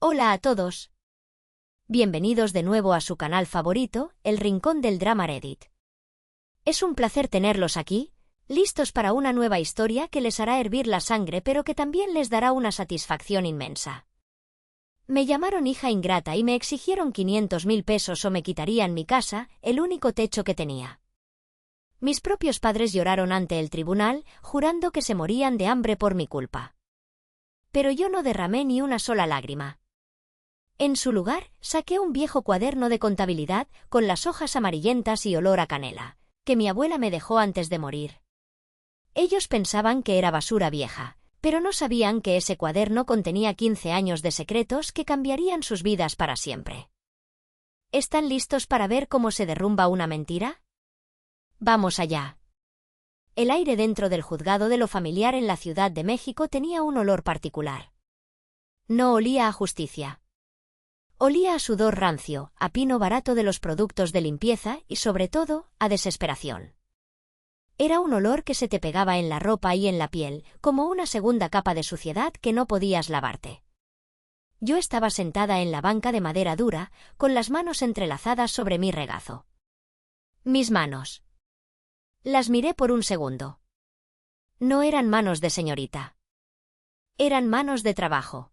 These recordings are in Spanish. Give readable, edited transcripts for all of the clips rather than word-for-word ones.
Hola a todos. Bienvenidos de nuevo a su canal favorito, El Rincón del Drama Reddit. Es un placer tenerlos aquí, listos para una nueva historia que les hará hervir la sangre pero que también les dará una satisfacción inmensa. Me llamaron hija ingrata y me exigieron 500.000 pesos o me quitarían mi casa, el único techo que tenía. Mis propios padres lloraron ante el tribunal, jurando que se morían de hambre por mi culpa. Pero yo no derramé ni una sola lágrima. En su lugar, saqué un viejo cuaderno de contabilidad, con las hojas amarillentas y olor a canela, que mi abuela me dejó antes de morir. Ellos pensaban que era basura vieja, pero no sabían que ese cuaderno contenía 15 años de secretos que cambiarían sus vidas para siempre. ¿Están listos para ver cómo se derrumba una mentira? Vamos allá. El aire dentro del juzgado de lo familiar en la Ciudad de México tenía un olor particular. No olía a justicia. Olía a sudor rancio, a pino barato de los productos de limpieza y, sobre todo, a desesperación. Era un olor que se te pegaba en la ropa y en la piel, como una segunda capa de suciedad que no podías lavarte. Yo estaba sentada en la banca de madera dura, con las manos entrelazadas sobre mi regazo. Mis manos. Las miré por un segundo. No eran manos de señorita. Eran manos de trabajo.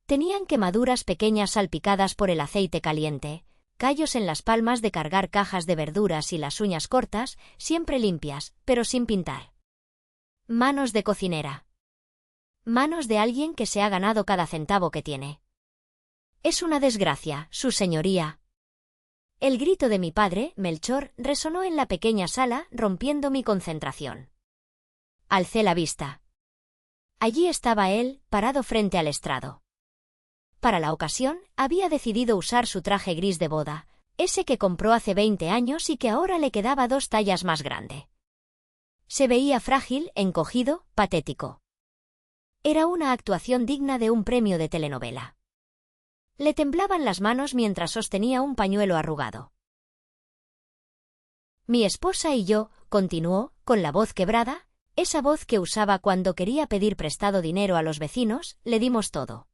Tenían quemaduras pequeñas salpicadas por el aceite caliente, callos en las palmas de cargar cajas de verduras y las uñas cortas, siempre limpias, pero sin pintar. Manos de cocinera. Manos de alguien que se ha ganado cada centavo que tiene. Es una desgracia, su señoría. El grito de mi padre, Melchor, resonó en la pequeña sala, rompiendo mi concentración. Alcé la vista. Allí estaba él, parado frente al estrado. Para la ocasión, había decidido usar su traje gris de boda, ese que compró hace 20 años y que ahora le quedaba 2 tallas más grande. Se veía frágil, encogido, patético. Era una actuación digna de un premio de telenovela. Le temblaban las manos mientras sostenía un pañuelo arrugado. Mi esposa y yo, continuó, con la voz quebrada, esa voz que usaba cuando quería pedir prestado dinero a los vecinos, le dimos todo.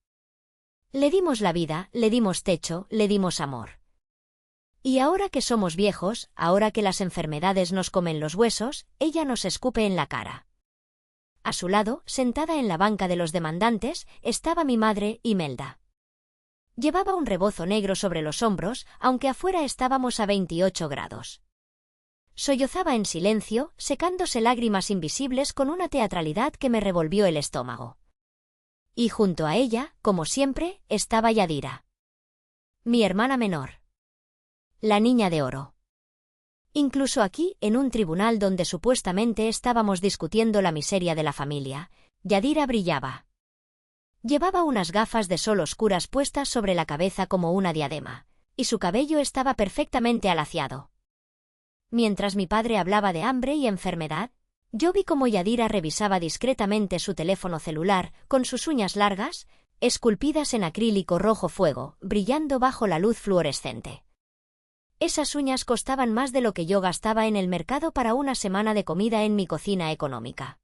Le dimos la vida, le dimos techo, le dimos amor. Y ahora que somos viejos, ahora que las enfermedades nos comen los huesos, ella nos escupe en la cara. A su lado, sentada en la banca de los demandantes, estaba mi madre, Imelda. Llevaba un rebozo negro sobre los hombros, aunque afuera estábamos a 28 grados. Sollozaba en silencio, secándose lágrimas invisibles con una teatralidad que me revolvió el estómago. Y junto a ella, como siempre, estaba Yadira. Mi hermana menor. La niña de oro. Incluso aquí, en un tribunal donde supuestamente estábamos discutiendo la miseria de la familia, Yadira brillaba. Llevaba unas gafas de sol oscuras puestas sobre la cabeza como una diadema, y su cabello estaba perfectamente alaciado. Mientras mi padre hablaba de hambre y enfermedad, yo vi cómo Yadira revisaba discretamente su teléfono celular, con sus uñas largas, esculpidas en acrílico rojo fuego, brillando bajo la luz fluorescente. Esas uñas costaban más de lo que yo gastaba en el mercado para una semana de comida en mi cocina económica.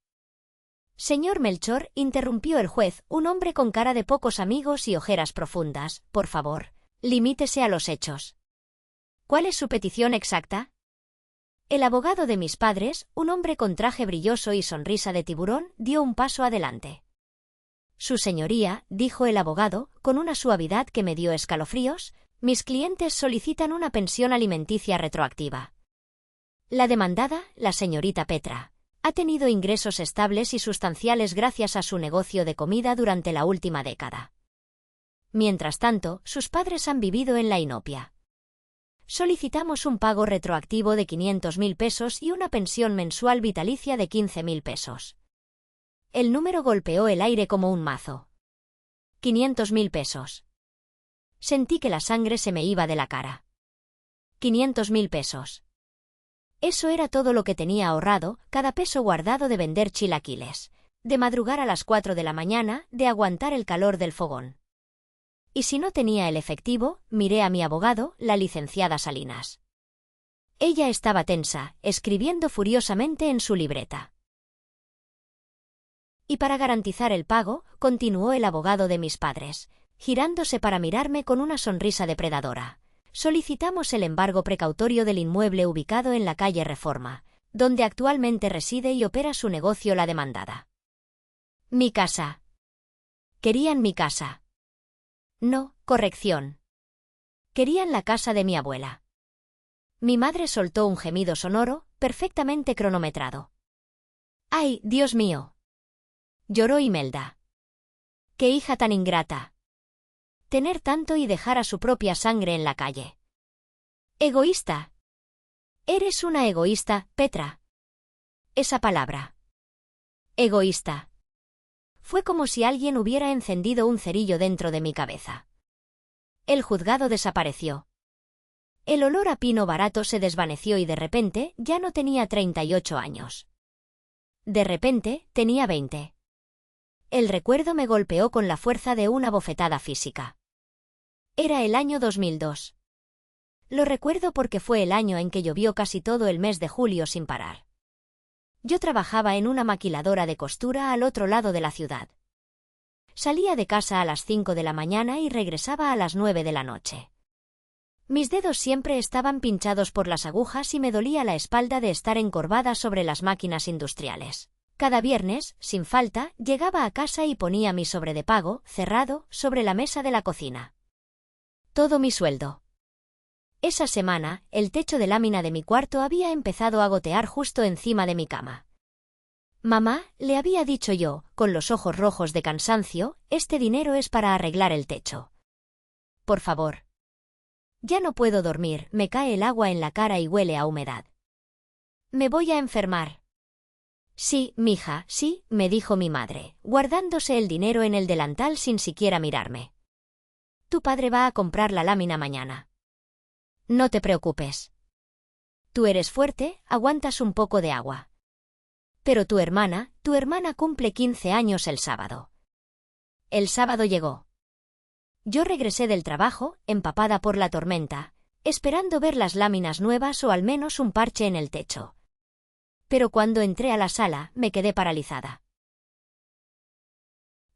Señor Melchor, interrumpió el juez, un hombre con cara de pocos amigos y ojeras profundas, por favor, limítese a los hechos. ¿Cuál es su petición exacta? El abogado de mis padres, un hombre con traje brilloso y sonrisa de tiburón, dio un paso adelante. Su señoría, dijo el abogado, con una suavidad que me dio escalofríos, mis clientes solicitan una pensión alimenticia retroactiva. La demandada, la señorita Petra, ha tenido ingresos estables y sustanciales gracias a su negocio de comida durante la última década. Mientras tanto, sus padres han vivido en la inopia. Solicitamos un pago retroactivo de 500.000 pesos y una pensión mensual vitalicia de 15.000 pesos. El número golpeó el aire como un mazo. 500.000 pesos. Sentí que la sangre se me iba de la cara. 500.000 pesos. Eso era todo lo que tenía ahorrado, cada peso guardado de vender chilaquiles, de madrugar a las 4 de la mañana, de aguantar el calor del fogón. Y si no tenía el efectivo, miré a mi abogado, la licenciada Salinas. Ella estaba tensa, escribiendo furiosamente en su libreta. Y para garantizar el pago, continuó el abogado de mis padres, girándose para mirarme con una sonrisa depredadora. Solicitamos el embargo precautorio del inmueble ubicado en la calle Reforma, donde actualmente reside y opera su negocio la demandada. Mi casa. Querían mi casa. No, corrección. Querían la casa de mi abuela. Mi madre soltó un gemido sonoro, perfectamente cronometrado. ¡Ay, Dios mío! Lloró Imelda. ¡Qué hija tan ingrata! Tener tanto y dejar a su propia sangre en la calle. Egoísta. Eres una egoísta, Petra. Esa palabra. Egoísta. Fue como si alguien hubiera encendido un cerillo dentro de mi cabeza. El juzgado desapareció. El olor a pino barato se desvaneció y de repente ya no tenía 38 años. De repente tenía 20. El recuerdo me golpeó con la fuerza de una bofetada física. Era el año 2002. Lo recuerdo porque fue el año en que llovió casi todo el mes de julio sin parar. Yo trabajaba en una maquiladora de costura al otro lado de la ciudad. Salía de casa a las 5 de la mañana y regresaba a las 9 de la noche. Mis dedos siempre estaban pinchados por las agujas y me dolía la espalda de estar encorvada sobre las máquinas industriales. Cada viernes, sin falta, llegaba a casa y ponía mi sobre de pago, cerrado, sobre la mesa de la cocina. Todo mi sueldo. Esa semana, el techo de lámina de mi cuarto había empezado a gotear justo encima de mi cama. Mamá, le había dicho yo, con los ojos rojos de cansancio, este dinero es para arreglar el techo. Por favor. Ya no puedo dormir, me cae el agua en la cara y huele a humedad. Me voy a enfermar. Sí, mija, sí, me dijo mi madre, guardándose el dinero en el delantal sin siquiera mirarme. Tu padre va a comprar la lámina mañana. No te preocupes. Tú eres fuerte, aguantas un poco de agua. Pero tu hermana cumple 15 años el sábado. El sábado llegó. Yo regresé del trabajo, empapada por la tormenta, esperando ver las láminas nuevas o al menos un parche en el techo. Pero cuando entré a la sala, me quedé paralizada.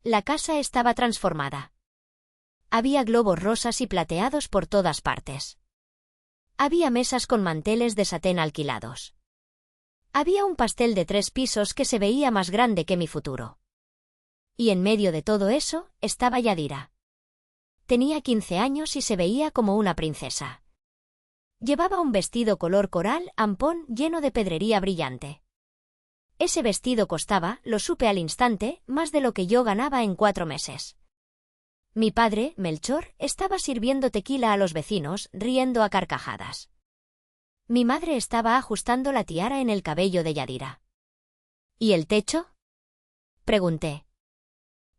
La casa estaba transformada. Había globos rosas y plateados por todas partes. Había mesas con manteles de satén alquilados. Había un pastel de 3 pisos que se veía más grande que mi futuro. Y en medio de todo eso, estaba Yadira. Tenía 15 años y se veía como una princesa. Llevaba un vestido color coral, ampón, lleno de pedrería brillante. Ese vestido costaba, lo supe al instante, más de lo que yo ganaba en 4 meses. Mi padre, Melchor, estaba sirviendo tequila a los vecinos, riendo a carcajadas. Mi madre estaba ajustando la tiara en el cabello de Yadira. ¿Y el techo?, pregunté.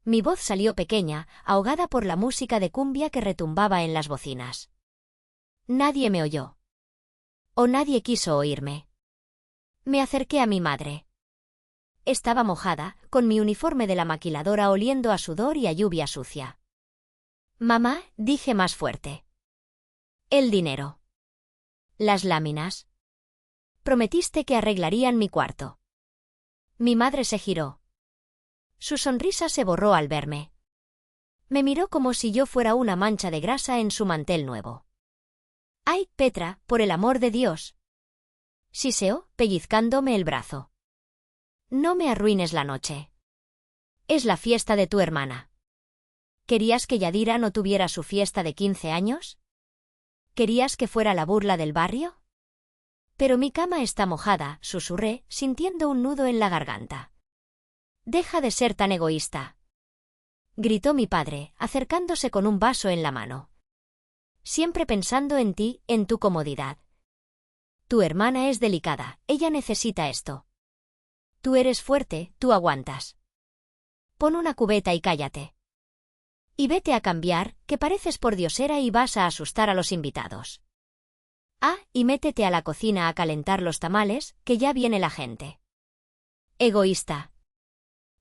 Mi voz salió pequeña, ahogada por la música de cumbia que retumbaba en las bocinas. Nadie me oyó. O nadie quiso oírme. Me acerqué a mi madre. Estaba mojada, con mi uniforme de la maquiladora oliendo a sudor y a lluvia sucia. Mamá, dije más fuerte. El dinero. Las láminas. Prometiste que arreglarían mi cuarto. Mi madre se giró. Su sonrisa se borró al verme. Me miró como si yo fuera una mancha de grasa en su mantel nuevo. ¡Ay, Petra, por el amor de Dios! Siseó, pellizcándome el brazo. No me arruines la noche. Es la fiesta de tu hermana. ¿Querías que Yadira no tuviera su fiesta de 15 años? ¿Querías que fuera la burla del barrio? Pero mi cama está mojada, susurré, sintiendo un nudo en la garganta. Deja de ser tan egoísta. Gritó mi padre, acercándose con un vaso en la mano. Siempre pensando en ti, en tu comodidad. Tu hermana es delicada, ella necesita esto. Tú eres fuerte, tú aguantas. Pon una cubeta y cállate. Y vete a cambiar, que pareces pordiosera y vas a asustar a los invitados. Ah, y métete a la cocina a calentar los tamales, que ya viene la gente. Egoísta.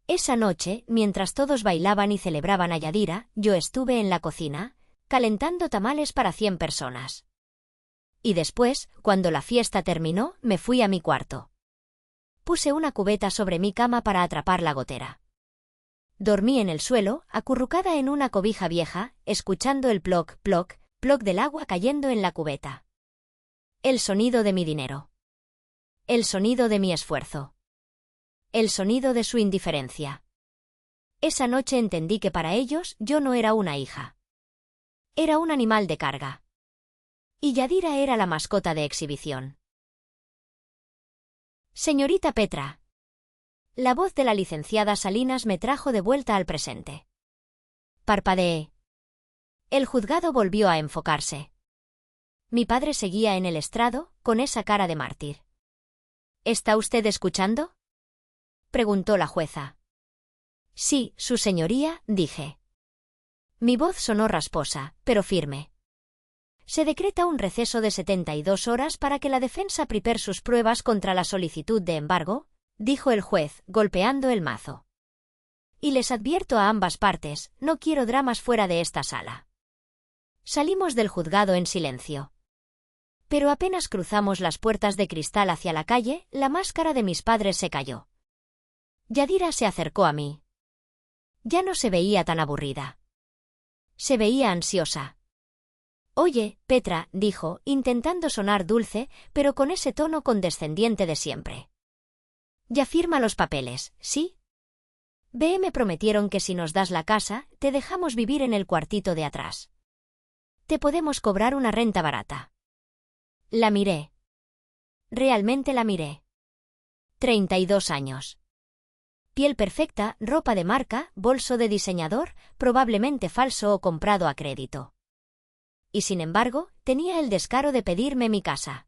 Esa noche, mientras todos bailaban y celebraban a Yadira, yo estuve en la cocina, calentando tamales para 100 personas. Y después, cuando la fiesta terminó, me fui a mi cuarto. Puse una cubeta sobre mi cama para atrapar la gotera. Dormí en el suelo, acurrucada en una cobija vieja, escuchando el ploc, ploc, ploc del agua cayendo en la cubeta. El sonido de mi dinero. El sonido de mi esfuerzo. El sonido de su indiferencia. Esa noche entendí que para ellos yo no era una hija. Era un animal de carga. Y Yadira era la mascota de exhibición. Señorita Petra. La voz de la licenciada Salinas me trajo de vuelta al presente. Parpadeé. El juzgado volvió a enfocarse. Mi padre seguía en el estrado, con esa cara de mártir. ¿Está usted escuchando?, preguntó la jueza. Sí, su señoría, dije. Mi voz sonó rasposa, pero firme. Se decreta un receso de 72 horas para que la defensa prepare sus pruebas contra la solicitud de embargo, dijo el juez, golpeando el mazo. Y les advierto a ambas partes, no quiero dramas fuera de esta sala. Salimos del juzgado en silencio. Pero apenas cruzamos las puertas de cristal hacia la calle, la máscara de mis padres se cayó. Yadira se acercó a mí. Ya no se veía tan aburrida. Se veía ansiosa. Oye, Petra, dijo, intentando sonar dulce, pero con ese tono condescendiente de siempre. Ya firma los papeles, ¿sí? Me prometieron que si nos das la casa, te dejamos vivir en el cuartito de atrás. Te podemos cobrar una renta barata. La miré. Realmente la miré. 32 años. Piel perfecta, ropa de marca, bolso de diseñador, probablemente falso o comprado a crédito. Y sin embargo, tenía el descaro de pedirme mi casa.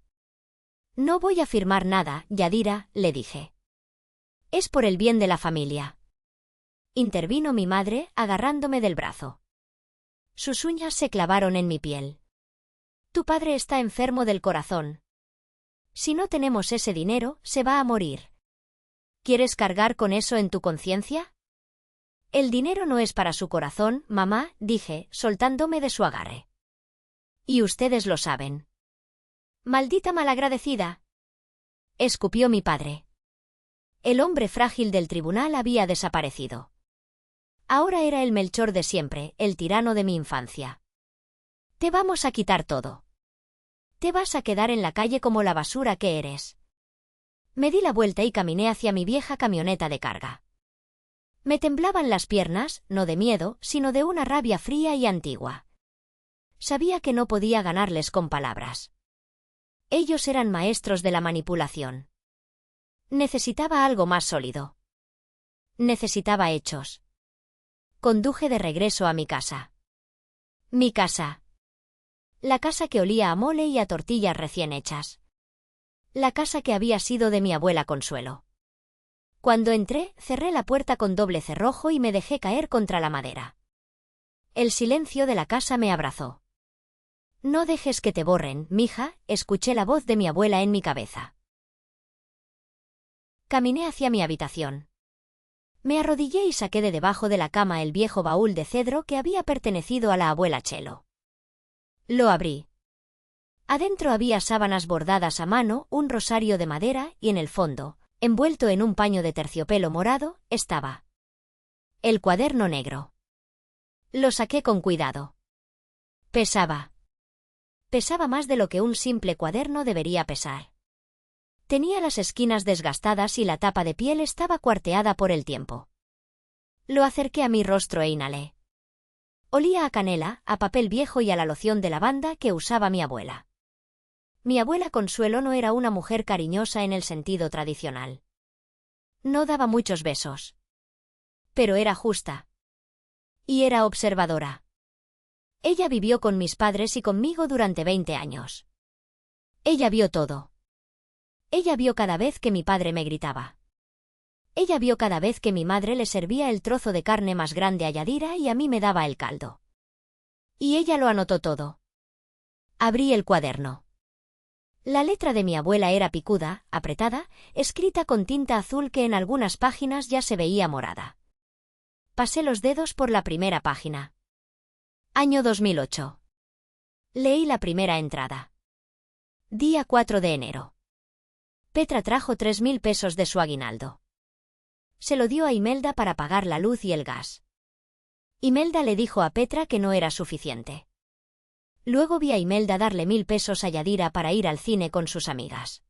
No voy a firmar nada, Yadira, le dije. Es por el bien de la familia. Intervino mi madre, agarrándome del brazo. Sus uñas se clavaron en mi piel. Tu padre está enfermo del corazón. Si no tenemos ese dinero, se va a morir. ¿Quieres cargar con eso en tu conciencia? El dinero no es para su corazón, mamá, dije, soltándome de su agarre. Y ustedes lo saben. Maldita malagradecida. Escupió mi padre. El hombre frágil del tribunal había desaparecido. Ahora era el Melchor de siempre, el tirano de mi infancia. Te vamos a quitar todo. Te vas a quedar en la calle como la basura que eres. Me di la vuelta y caminé hacia mi vieja camioneta de carga. Me temblaban las piernas, no de miedo, sino de una rabia fría y antigua. Sabía que no podía ganarles con palabras. Ellos eran maestros de la manipulación. Necesitaba algo más sólido. Necesitaba hechos. Conduje de regreso a mi casa. Mi casa. La casa que olía a mole y a tortillas recién hechas. La casa que había sido de mi abuela Consuelo. Cuando entré, cerré la puerta con doble cerrojo y me dejé caer contra la madera. El silencio de la casa me abrazó. No dejes que te borren, mija, escuché la voz de mi abuela en mi cabeza. Caminé hacia mi habitación. Me arrodillé y saqué de debajo de la cama el viejo baúl de cedro que había pertenecido a la abuela Chelo. Lo abrí. Adentro había sábanas bordadas a mano, un rosario de madera y en el fondo, envuelto en un paño de terciopelo morado, estaba el cuaderno negro. Lo saqué con cuidado. Pesaba. Pesaba más de lo que un simple cuaderno debería pesar. Tenía las esquinas desgastadas y la tapa de piel estaba cuarteada por el tiempo. Lo acerqué a mi rostro e inhalé. Olía a canela, a papel viejo y a la loción de lavanda que usaba mi abuela. Mi abuela Consuelo no era una mujer cariñosa en el sentido tradicional. No daba muchos besos. Pero era justa. Y era observadora. Ella vivió con mis padres y conmigo durante 20 años. Ella vio todo. Ella vio cada vez que mi padre me gritaba. Ella vio cada vez que mi madre le servía el trozo de carne más grande a Yadira y a mí me daba el caldo. Y ella lo anotó todo. Abrí el cuaderno. La letra de mi abuela era picuda, apretada, escrita con tinta azul que en algunas páginas ya se veía morada. Pasé los dedos por la primera página. Año 2008. Leí la primera entrada. Día 4 de enero. Petra trajo 3.000 pesos de su aguinaldo. Se lo dio a Imelda para pagar la luz y el gas. Imelda le dijo a Petra que no era suficiente. Luego vi a Imelda darle 1000 pesos a Yadira para ir al cine con sus amigas.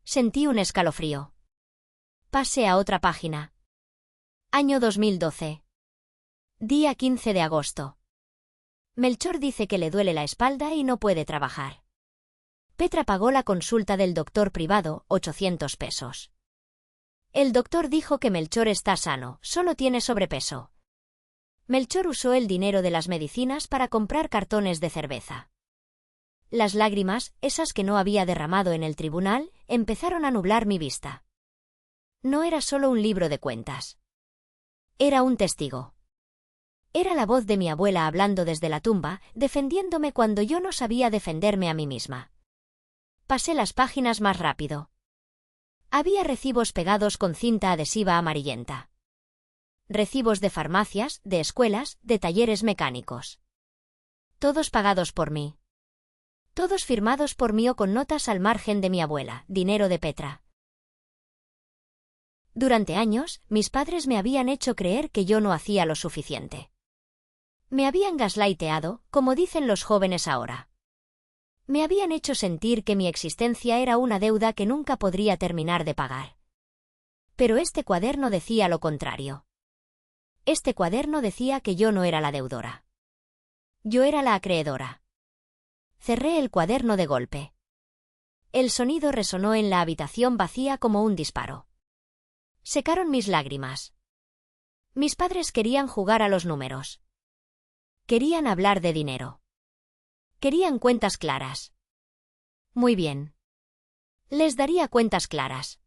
Sentí un escalofrío. Pasé a otra página. Año 2012. Día 15 de agosto. Melchor dice que le duele la espalda y no puede trabajar. Petra pagó la consulta del doctor privado, 800 pesos. El doctor dijo que Melchor está sano, solo tiene sobrepeso. Melchor usó el dinero de las medicinas para comprar cartones de cerveza. Las lágrimas, esas que no había derramado en el tribunal, empezaron a nublar mi vista. No era solo un libro de cuentas. Era un testigo. Era la voz de mi abuela hablando desde la tumba, defendiéndome cuando yo no sabía defenderme a mí misma. Pasé las páginas más rápido. Había recibos pegados con cinta adhesiva amarillenta. Recibos de farmacias, de escuelas, de talleres mecánicos. Todos pagados por mí. Todos firmados por mí o con notas al margen de mi abuela, dinero de Petra. Durante años, mis padres me habían hecho creer que yo no hacía lo suficiente. Me habían gaslighteado, como dicen los jóvenes ahora. Me habían hecho sentir que mi existencia era una deuda que nunca podría terminar de pagar. Pero este cuaderno decía lo contrario. Este cuaderno decía que yo no era la deudora. Yo era la acreedora. Cerré el cuaderno de golpe. El sonido resonó en la habitación vacía como un disparo. Secaron mis lágrimas. Mis padres querían jugar a los números. Querían hablar de dinero. Querían cuentas claras. Muy bien. Les daría cuentas claras.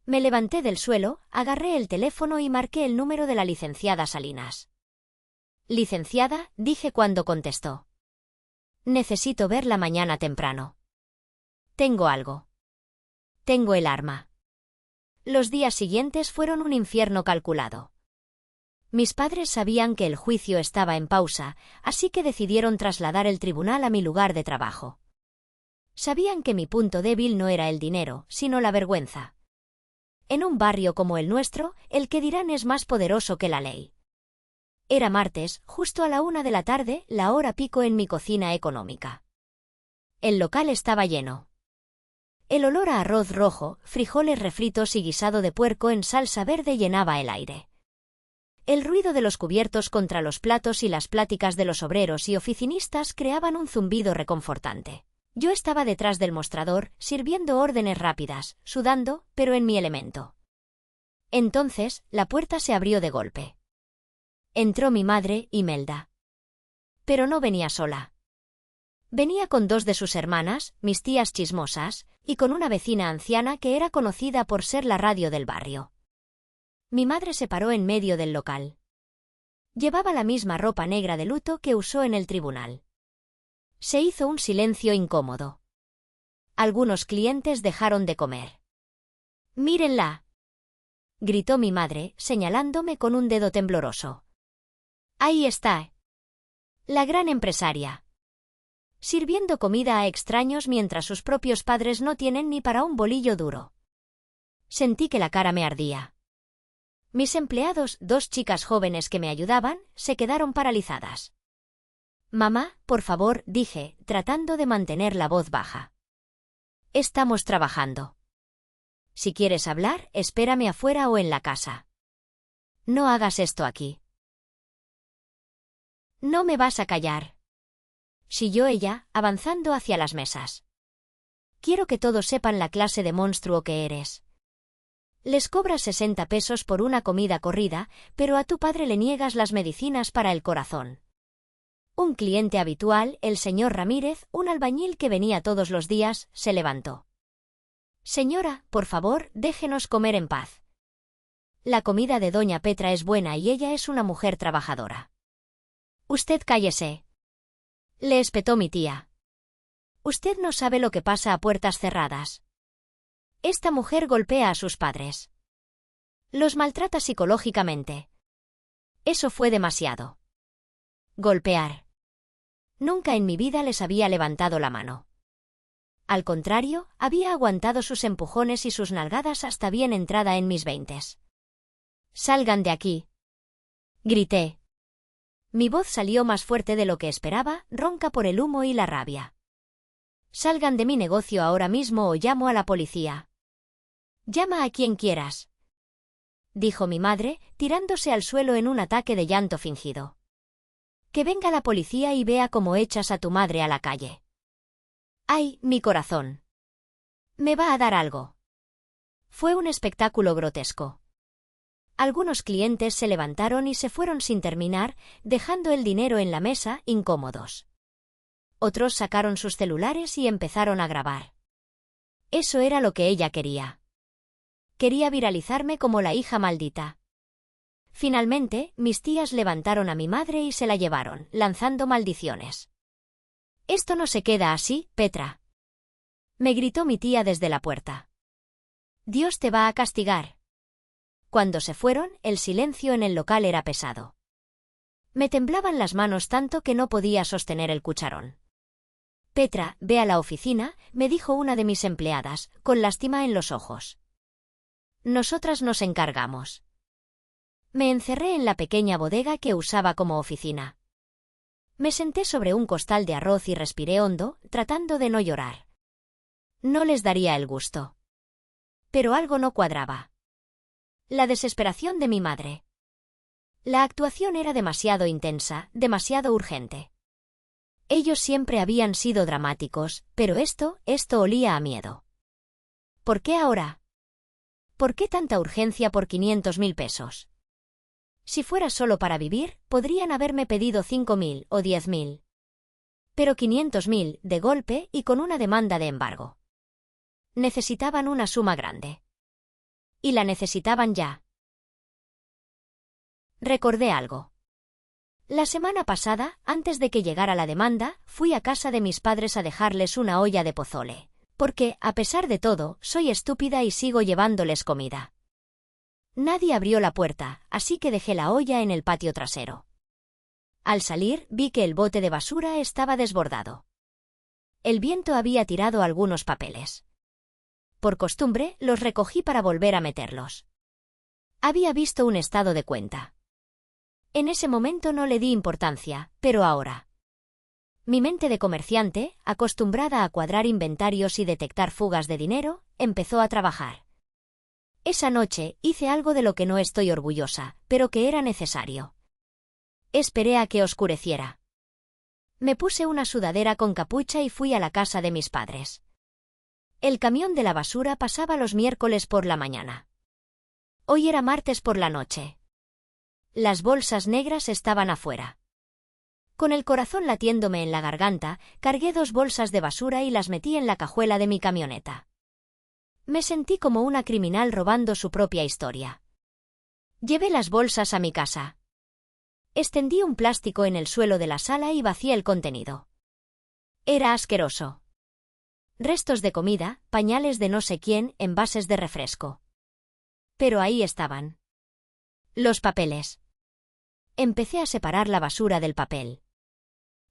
Me levanté del suelo, agarré el teléfono y marqué el número de la licenciada Salinas. Licenciada, dije cuando contestó. Necesito verla mañana temprano. Tengo algo. Tengo el arma. Los días siguientes fueron un infierno calculado. Mis padres sabían que el juicio estaba en pausa, así que decidieron trasladar el tribunal a mi lugar de trabajo. Sabían que mi punto débil no era el dinero, sino la vergüenza. En un barrio como el nuestro, el que dirán es más poderoso que la ley. Era martes, justo a la 1 de la tarde, la hora pico en mi cocina económica. El local estaba lleno. El olor a arroz rojo, frijoles refritos y guisado de puerco en salsa verde llenaba el aire. El ruido de los cubiertos contra los platos y las pláticas de los obreros y oficinistas creaban un zumbido reconfortante. Yo estaba detrás del mostrador, sirviendo órdenes rápidas, sudando, pero en mi elemento. Entonces, la puerta se abrió de golpe. Entró mi madre, Imelda. Pero no venía sola. Venía con 2 de sus hermanas, mis tías chismosas, y con una vecina anciana que era conocida por ser la radio del barrio. Mi madre se paró en medio del local. Llevaba la misma ropa negra de luto que usó en el tribunal. Se hizo un silencio incómodo. Algunos clientes dejaron de comer. «¡Mírenla!», gritó mi madre, señalándome con un dedo tembloroso. «Ahí está. La gran empresaria. Sirviendo comida a extraños mientras sus propios padres no tienen ni para un bolillo duro». Sentí que la cara me ardía. Mis empleados, 2 chicas jóvenes que me ayudaban, se quedaron paralizadas. «Mamá, por favor», dije, tratando de mantener la voz baja. «Estamos trabajando. Si quieres hablar, espérame afuera o en la casa. No hagas esto aquí». «No me vas a callar», chilló ella, avanzando hacia las mesas. «Quiero que todos sepan la clase de monstruo que eres. Les cobras 60 pesos por una comida corrida, pero a tu padre le niegas las medicinas para el corazón». Un cliente habitual, el señor Ramírez, un albañil que venía todos los días, se levantó. «Señora, por favor, déjenos comer en paz. La comida de doña Petra es buena y ella es una mujer trabajadora». «Usted cállese», le espetó mi tía. «Usted no sabe lo que pasa a puertas cerradas. Esta mujer golpea a sus padres. Los maltrata psicológicamente. Eso fue demasiado. Golpear. Nunca en mi vida les había levantado la mano. Al contrario, había aguantado sus empujones y sus nalgadas hasta bien entrada en mis 20s. Salgan de aquí. Grité. Mi voz salió más fuerte de lo que esperaba, ronca por el humo y la rabia. Salgan de mi negocio ahora mismo o llamo a la policía. Llama a quien quieras, dijo mi madre, tirándose al suelo en un ataque de llanto fingido. Que venga la policía y vea cómo echas a tu madre a la calle. ¡Ay, mi corazón! Me va a dar algo. Fue un espectáculo grotesco. Algunos clientes se levantaron y se fueron sin terminar, dejando el dinero en la mesa, incómodos. Otros sacaron sus celulares y empezaron a grabar. Eso era lo que ella quería. Quería viralizarme como la hija maldita. Finalmente, mis tías levantaron a mi madre y se la llevaron, lanzando maldiciones. «Esto no se queda así, Petra», me gritó mi tía desde la puerta. «Dios te va a castigar». Cuando se fueron, el silencio en el local era pesado. Me temblaban las manos tanto que no podía sostener el cucharón. «Petra, ve a la oficina», me dijo una de mis empleadas, con lástima en los ojos. «Nosotras nos encargamos». Me encerré en la pequeña bodega que usaba como oficina. Me senté sobre un costal de arroz y respiré hondo, tratando de no llorar. No les daría el gusto. Pero algo no cuadraba. La desesperación de mi madre. La actuación era demasiado intensa, demasiado urgente. Ellos siempre habían sido dramáticos, pero esto olía a miedo. ¿Por qué ahora? ¿Por qué tanta urgencia por 500.000 pesos? Si fuera solo para vivir, podrían haberme pedido 5.000 o 10.000. Pero 500.000, de golpe y con una demanda de embargo. Necesitaban una suma grande. Y la necesitaban ya. Recordé algo. La semana pasada, antes de que llegara la demanda, fui a casa de mis padres a dejarles una olla de pozole. Porque, a pesar de todo, soy estúpida y sigo llevándoles comida. Nadie abrió la puerta, así que dejé la olla en el patio trasero. Al salir, vi que el bote de basura estaba desbordado. El viento había tirado algunos papeles. Por costumbre, los recogí para volver a meterlos. Había visto un estado de cuenta. En ese momento no le di importancia, pero ahora. Mi mente de comerciante, acostumbrada a cuadrar inventarios y detectar fugas de dinero, empezó a trabajar. Esa noche hice algo de lo que no estoy orgullosa, pero que era necesario. Esperé a que oscureciera. Me puse una sudadera con capucha y fui a la casa de mis padres. El camión de la basura pasaba los miércoles por la mañana. Hoy era martes por la noche. Las bolsas negras estaban afuera. Con el corazón latiéndome en la garganta, cargué 2 bolsas de basura y las metí en la cajuela de mi camioneta. Me sentí como una criminal robando su propia historia. Llevé las bolsas a mi casa. Extendí un plástico en el suelo de la sala y vacié el contenido. Era asqueroso. Restos de comida, pañales de no sé quién, envases de refresco. Pero ahí estaban. Los papeles. Empecé a separar la basura del papel.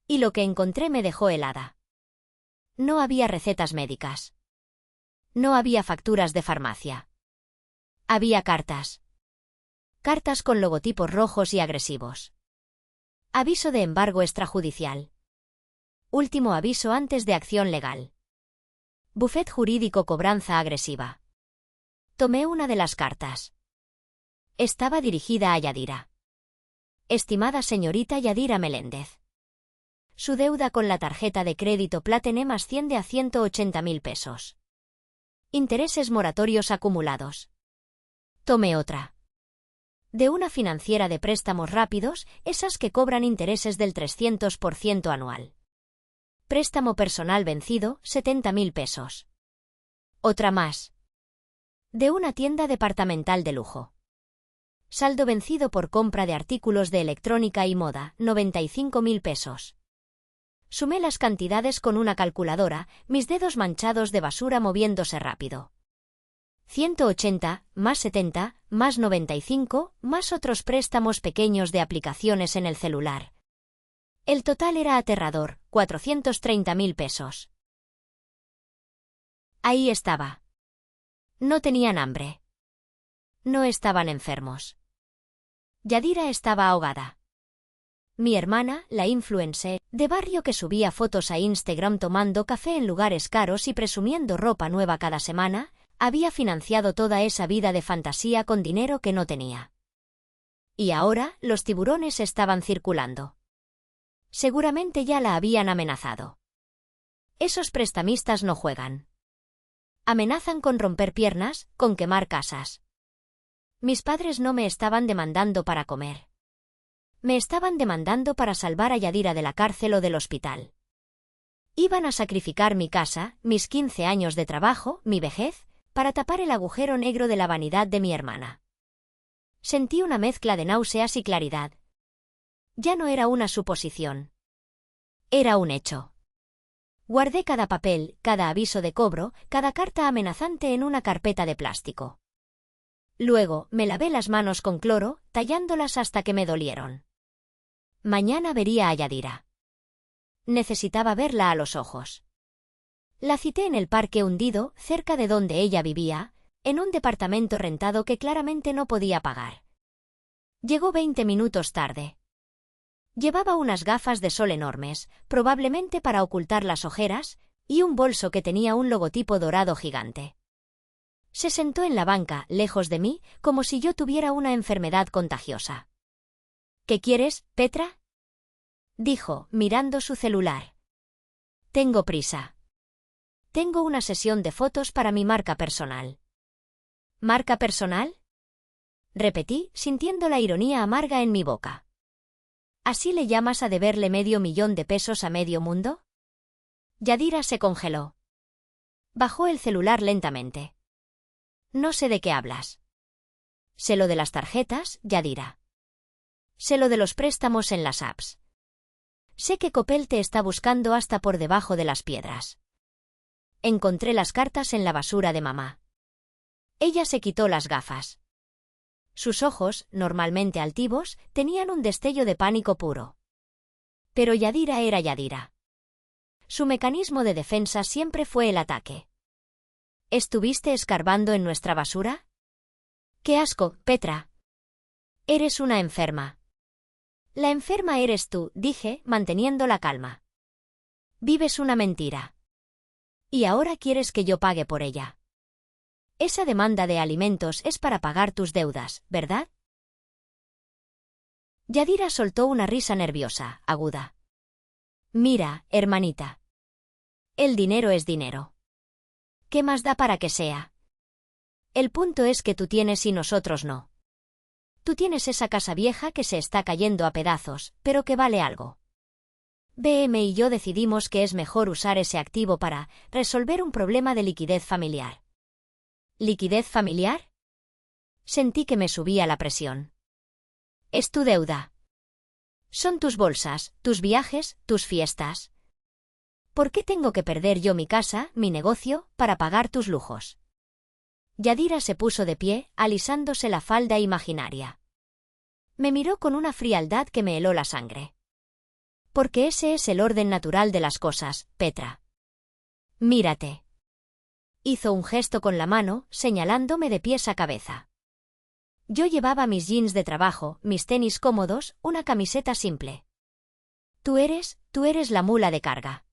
Y lo que encontré me dejó helada. No había recetas médicas. No había facturas de farmacia. Había cartas. Cartas con logotipos rojos y agresivos. Aviso de embargo extrajudicial. Último aviso antes de acción legal. Bufet jurídico cobranza agresiva. Tomé una de las cartas. Estaba dirigida a Yadira. Estimada señorita Yadira Meléndez. Su deuda con la tarjeta de crédito Platinum asciende a 180.000 pesos. Intereses moratorios acumulados. Tomé otra. De una financiera de préstamos rápidos, esas que cobran intereses del 300% anual. Préstamo personal vencido, 70.000 pesos. Otra más. De una tienda departamental de lujo. Saldo vencido por compra de artículos de electrónica y moda, 95.000 pesos. Sumé las cantidades con una calculadora, mis dedos manchados de basura moviéndose rápido. 180, más 70, más 95, más otros préstamos pequeños de aplicaciones en el celular. El total era aterrador, 430.000 pesos. Ahí estaba. No tenían hambre. No estaban enfermos. Yadira estaba ahogada. Mi hermana, la influencer de barrio que subía fotos a Instagram tomando café en lugares caros y presumiendo ropa nueva cada semana, había financiado toda esa vida de fantasía con dinero que no tenía. Y ahora los tiburones estaban circulando. Seguramente ya la habían amenazado. Esos prestamistas no juegan. Amenazan con romper piernas, con quemar casas. Mis padres no me estaban demandando para comer. Me estaban demandando para salvar a Yadira de la cárcel o del hospital. Iban a sacrificar mi casa, mis 15 años de trabajo, mi vejez, para tapar el agujero negro de la vanidad de mi hermana. Sentí una mezcla de náuseas y claridad. Ya no era una suposición. Era un hecho. Guardé cada papel, cada aviso de cobro, cada carta amenazante en una carpeta de plástico. Luego, me lavé las manos con cloro, tallándolas hasta que me dolieron. Mañana vería a Yadira. Necesitaba verla a los ojos. La cité en el parque hundido, cerca de donde ella vivía, en un departamento rentado que claramente no podía pagar. Llegó 20 minutos tarde. Llevaba unas gafas de sol enormes, probablemente para ocultar las ojeras, y un bolso que tenía un logotipo dorado gigante. Se sentó en la banca, lejos de mí, como si yo tuviera una enfermedad contagiosa. ¿Qué quieres, Petra?, dijo, mirando su celular. Tengo prisa. Tengo una sesión de fotos para mi marca personal. ¿Marca personal?, repetí, sintiendo la ironía amarga en mi boca. ¿Así le llamas a deberle $500,000 a medio mundo? Yadira se congeló. Bajó el celular lentamente. No sé de qué hablas. Sé lo de las tarjetas, Yadira. Sé lo de los préstamos en las apps. Sé que Coppel te está buscando hasta por debajo de las piedras. Encontré las cartas en la basura de mamá. Ella se quitó las gafas. Sus ojos, normalmente altivos, tenían un destello de pánico puro. Pero Yadira era Yadira. Su mecanismo de defensa siempre fue el ataque. ¿Estuviste escarbando en nuestra basura? ¡Qué asco, Petra! Eres una enferma. La enferma eres tú, dije, manteniendo la calma. Vives una mentira. Y ahora quieres que yo pague por ella. Esa demanda de alimentos es para pagar tus deudas, ¿verdad? Yadira soltó una risa nerviosa, aguda. Mira, hermanita. El dinero es dinero. ¿Qué más da para que sea? El punto es que tú tienes y nosotros no. Tú tienes esa casa vieja que se está cayendo a pedazos, pero que vale algo. BM y yo decidimos que es mejor usar ese activo para resolver un problema de liquidez familiar. ¿Liquidez familiar? Sentí que me subía la presión. Es tu deuda. Son tus bolsas, tus viajes, tus fiestas. ¿Por qué tengo que perder yo mi casa, mi negocio, para pagar tus lujos? Yadira se puso de pie, alisándose la falda imaginaria. Me miró con una frialdad que me heló la sangre. Porque ese es el orden natural de las cosas, Petra. Mírate. Hizo un gesto con la mano, señalándome de pies a cabeza. Yo llevaba mis jeans de trabajo, mis tenis cómodos, una camiseta simple. Tú eres la mula de carga.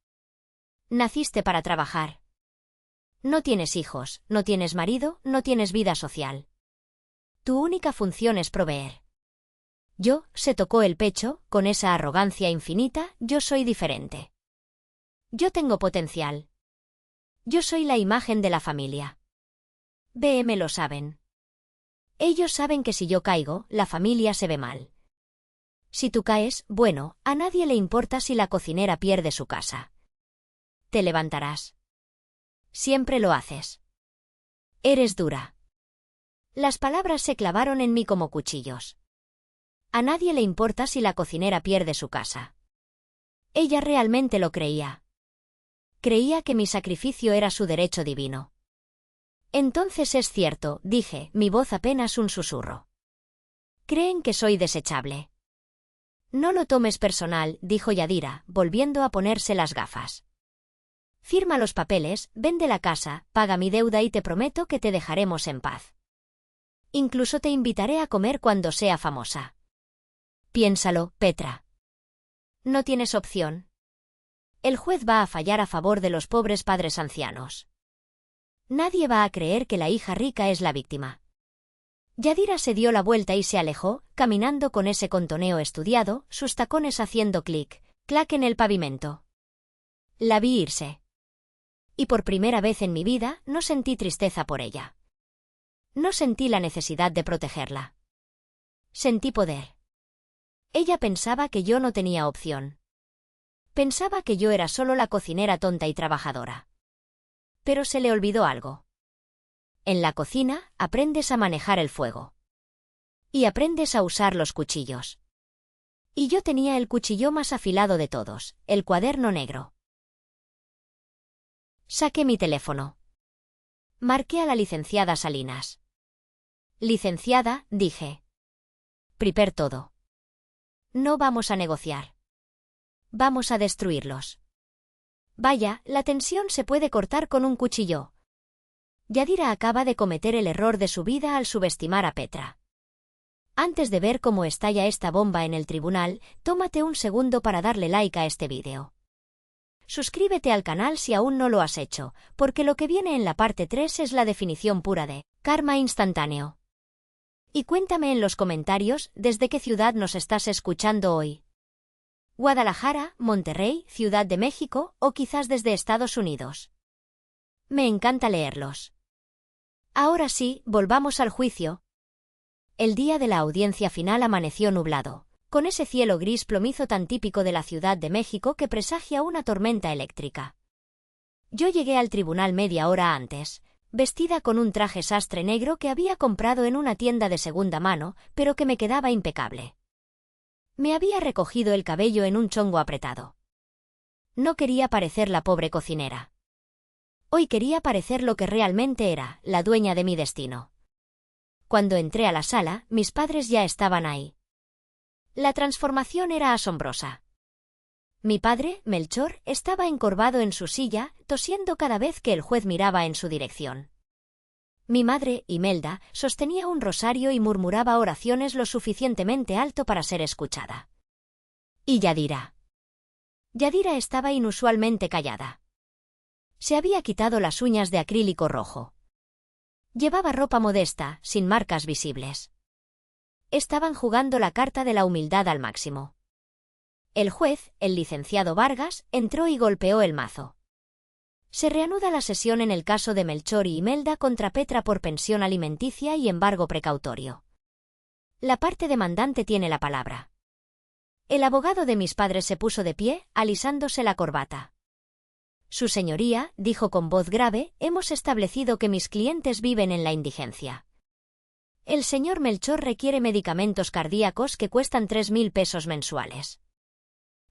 Naciste para trabajar. No tienes hijos, no tienes marido, no tienes vida social. Tu única función es proveer. Yo, se tocó el pecho, con esa arrogancia infinita, yo soy diferente. Yo tengo potencial. Yo soy la imagen de la familia. BM lo saben. Ellos saben que si yo caigo, la familia se ve mal. Si tú caes, bueno, a nadie le importa si la cocinera pierde su casa. Te levantarás. Siempre lo haces. Eres dura. Las palabras se clavaron en mí como cuchillos. A nadie le importa si la cocinera pierde su casa. Ella realmente lo creía. Creía que mi sacrificio era su derecho divino. Entonces es cierto, dije, mi voz apenas un susurro. Creen que soy desechable. No lo tomes personal, dijo Yadira, volviendo a ponerse las gafas. Firma los papeles, vende la casa, paga mi deuda y te prometo que te dejaremos en paz. Incluso te invitaré a comer cuando sea famosa. Piénsalo, Petra. No tienes opción. El juez va a fallar a favor de los pobres padres ancianos. Nadie va a creer que la hija rica es la víctima. Yadira se dio la vuelta y se alejó, caminando con ese contoneo estudiado, sus tacones haciendo clic, clac en el pavimento. La vi irse. Y por primera vez en mi vida no sentí tristeza por ella. No sentí la necesidad de protegerla. Sentí poder. Ella pensaba que yo no tenía opción. Pensaba que yo era solo la cocinera tonta y trabajadora. Pero se le olvidó algo. En la cocina aprendes a manejar el fuego. Y aprendes a usar los cuchillos. Y yo tenía el cuchillo más afilado de todos, el cuaderno negro. Saqué mi teléfono. Marqué a la licenciada Salinas. Licenciada, dije. Prepare todo. No vamos a negociar. Vamos a destruirlos. Vaya, la tensión se puede cortar con un cuchillo. Yadira acaba de cometer el error de su vida al subestimar a Petra. Antes de ver cómo estalla esta bomba en el tribunal, tómate un segundo para darle like a este vídeo. Suscríbete al canal si aún no lo has hecho, porque lo que viene en la parte 3 es la definición pura de karma instantáneo. Y cuéntame en los comentarios desde qué ciudad nos estás escuchando hoy. Guadalajara, Monterrey, Ciudad de México o quizás desde Estados Unidos. Me encanta leerlos. Ahora sí, volvamos al juicio. El día de la audiencia final amaneció nublado, con ese cielo gris plomizo tan típico de la Ciudad de México que presagia una tormenta eléctrica. Yo llegué al tribunal media hora antes, vestida con un traje sastre negro que había comprado en una tienda de segunda mano, pero que me quedaba impecable. Me había recogido el cabello en un chongo apretado. No quería parecer la pobre cocinera. Hoy quería parecer lo que realmente era, la dueña de mi destino. Cuando entré a la sala, mis padres ya estaban ahí. La transformación era asombrosa. Mi padre, Melchor, estaba encorvado en su silla, tosiendo cada vez que el juez miraba en su dirección. Mi madre, Imelda, sostenía un rosario y murmuraba oraciones lo suficientemente alto para ser escuchada. Y Yadira. Yadira estaba inusualmente callada. Se había quitado las uñas de acrílico rojo. Llevaba ropa modesta, sin marcas visibles. Estaban jugando la carta de la humildad al máximo. El juez, el licenciado Vargas, entró y golpeó el mazo. Se reanuda la sesión en el caso de Melchor y Imelda contra Petra por pensión alimenticia y embargo precautorio. La parte demandante tiene la palabra. El abogado de mis padres se puso de pie, alisándose la corbata. Su señoría, dijo con voz grave, hemos establecido que mis clientes viven en la indigencia. El señor Melchor requiere medicamentos cardíacos que cuestan 3.000 pesos mensuales.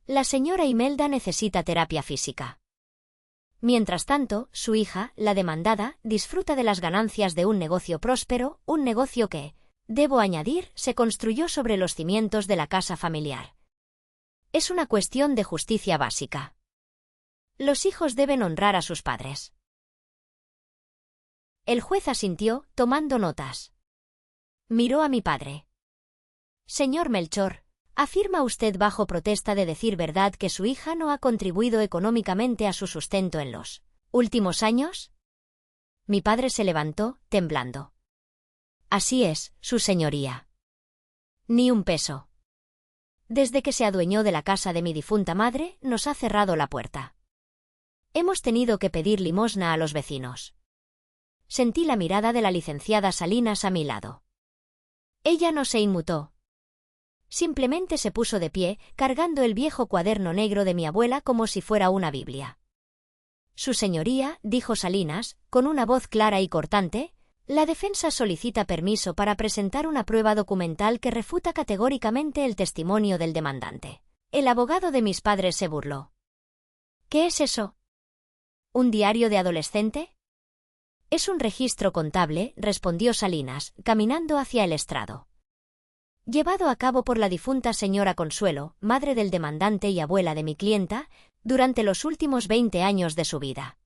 La señora Imelda necesita terapia física. Mientras tanto, su hija, la demandada, disfruta de las ganancias de un negocio próspero, un negocio que, debo añadir, se construyó sobre los cimientos de la casa familiar. Es una cuestión de justicia básica. Los hijos deben honrar a sus padres. El juez asintió, tomando notas. Miró a mi padre. Señor Melchor, ¿afirma usted bajo protesta de decir verdad que su hija no ha contribuido económicamente a su sustento en los últimos años? Mi padre se levantó, temblando. Así es, su señoría. Ni un peso. Desde que se adueñó de la casa de mi difunta madre, nos ha cerrado la puerta. Hemos tenido que pedir limosna a los vecinos. Sentí la mirada de la licenciada Salinas a mi lado. Ella no se inmutó. Simplemente se puso de pie, cargando el viejo cuaderno negro de mi abuela como si fuera una Biblia. Su señoría, dijo Salinas, con una voz clara y cortante, la defensa solicita permiso para presentar una prueba documental que refuta categóricamente el testimonio del demandante. El abogado de mis padres se burló. ¿Qué es eso? ¿Un diario de adolescente? Es un registro contable, respondió Salinas, caminando hacia el estrado. Llevado a cabo por la difunta señora Consuelo, madre del demandante y abuela de mi clienta, durante los últimos 20 años de su vida.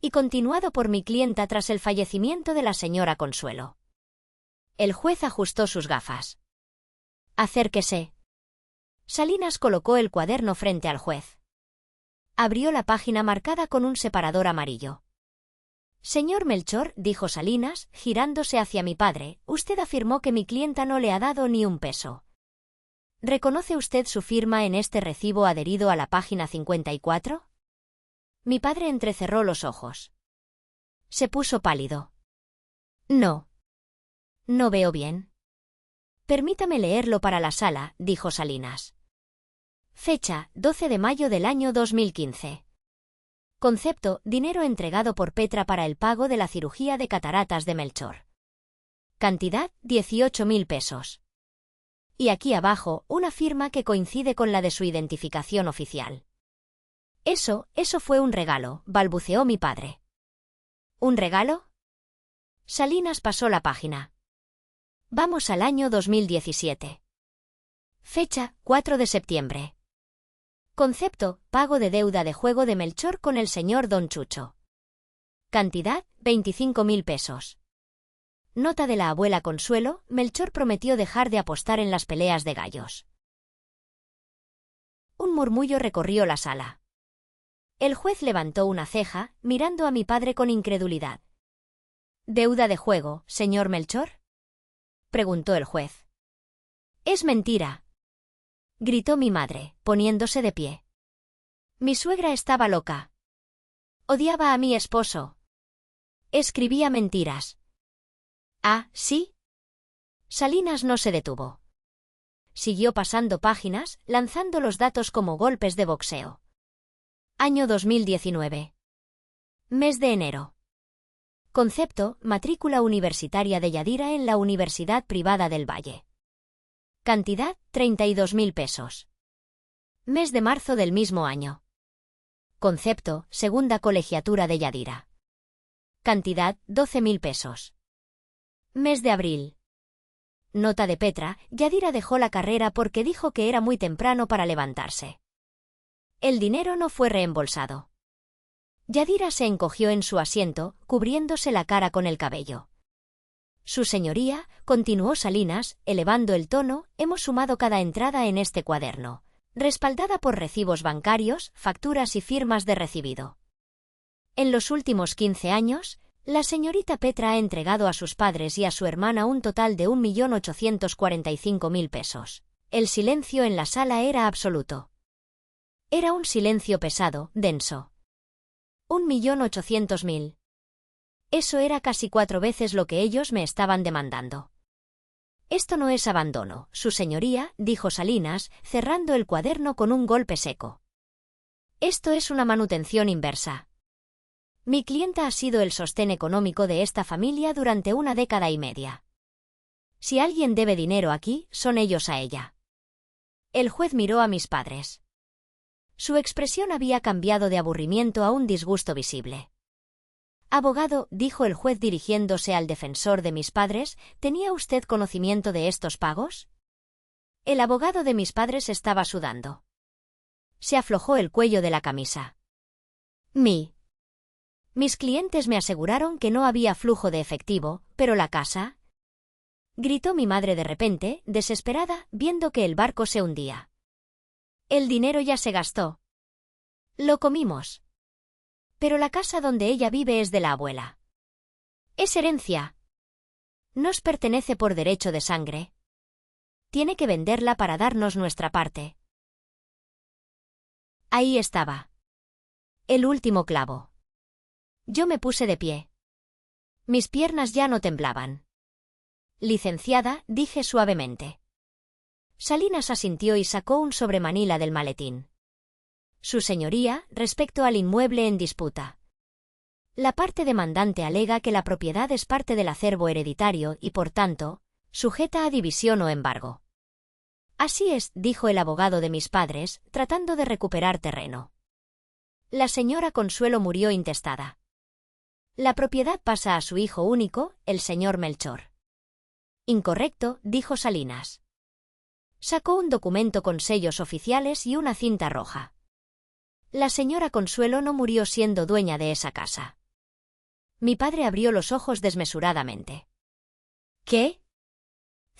Y continuado por mi clienta tras el fallecimiento de la señora Consuelo. El juez ajustó sus gafas. Acérquese, Salinas colocó el cuaderno frente al juez. Abrió la página marcada con un separador amarillo. Señor Melchor, dijo Salinas, girándose hacia mi padre, usted afirmó que mi clienta no le ha dado ni un peso. ¿Reconoce usted su firma en este recibo adherido a la página 54? Mi padre entrecerró los ojos. Se puso pálido. No. No veo bien. Permítame leerlo para la sala, dijo Salinas. Fecha, 12 de mayo del año 2015. Concepto, dinero entregado por Petra para el pago de la cirugía de cataratas de Melchor. Cantidad, 18.000 pesos. Y aquí abajo, una firma que coincide con la de su identificación oficial. Eso fue un regalo, balbuceó mi padre. ¿Un regalo? Salinas pasó la página. Vamos al año 2017. Fecha, 4 de septiembre. Concepto, pago de deuda de juego de Melchor con el señor Don Chucho. Cantidad, 25.000 pesos. Nota de la abuela Consuelo, Melchor prometió dejar de apostar en las peleas de gallos. Un murmullo recorrió la sala. El juez levantó una ceja, mirando a mi padre con incredulidad. ¿Deuda de juego, señor Melchor?, preguntó el juez. Es mentira, gritó mi madre, poniéndose de pie. Mi suegra estaba loca. Odiaba a mi esposo. Escribía mentiras. Ah, ¿sí? Salinas no se detuvo. Siguió pasando páginas, lanzando los datos como golpes de boxeo. Año 2019. Mes de enero. Concepto, matrícula universitaria de Yadira en la Universidad Privada del Valle. Cantidad, 32.000 pesos. Mes de marzo del mismo año. Concepto, segunda colegiatura de Yadira. Cantidad, 12.000 pesos. Mes de abril. Nota de Petra, Yadira dejó la carrera porque dijo que era muy temprano para levantarse. El dinero no fue reembolsado. Yadira se encogió en su asiento, cubriéndose la cara con el cabello. Su señoría, continuó Salinas, elevando el tono, hemos sumado cada entrada en este cuaderno, respaldada por recibos bancarios, facturas y firmas de recibido. En los últimos 15 años, la señorita Petra ha entregado a sus padres y a su hermana un total de 1.845.000 pesos. El silencio en la sala era absoluto. Era un silencio pesado, denso. 1.800.000. Eso era casi 4 veces lo que ellos me estaban demandando. Esto no es abandono, su señoría, dijo Salinas, cerrando el cuaderno con un golpe seco. Esto es una manutención inversa. Mi clienta ha sido el sostén económico de esta familia durante 1 década y media. Si alguien debe dinero aquí, son ellos a ella. El juez miró a mis padres. Su expresión había cambiado de aburrimiento a un disgusto visible. Abogado, dijo el juez dirigiéndose al defensor de mis padres, ¿tenía usted conocimiento de estos pagos? El abogado de mis padres estaba sudando. Se aflojó el cuello de la camisa. Mis clientes me aseguraron que no había flujo de efectivo, pero la casa... Gritó mi madre de repente, desesperada, viendo que el barco se hundía. El dinero ya se gastó. Lo comimos. Pero la casa donde ella vive es de la abuela. Es herencia. Nos pertenece por derecho de sangre. Tiene que venderla para darnos nuestra parte. Ahí estaba. El último clavo. Yo me puse de pie. Mis piernas ya no temblaban. Licenciada, dije suavemente. Salinas asintió y sacó un sobremanila del maletín. Su señoría, respecto al inmueble en disputa. La parte demandante alega que la propiedad es parte del acervo hereditario y, por tanto, sujeta a división o embargo. Así es, dijo el abogado de mis padres, tratando de recuperar terreno. La señora Consuelo murió intestada. La propiedad pasa a su hijo único, el señor Melchor. Incorrecto, dijo Salinas. Sacó un documento con sellos oficiales y una cinta roja. La señora Consuelo no murió siendo dueña de esa casa. Mi padre abrió los ojos desmesuradamente. ¿Qué?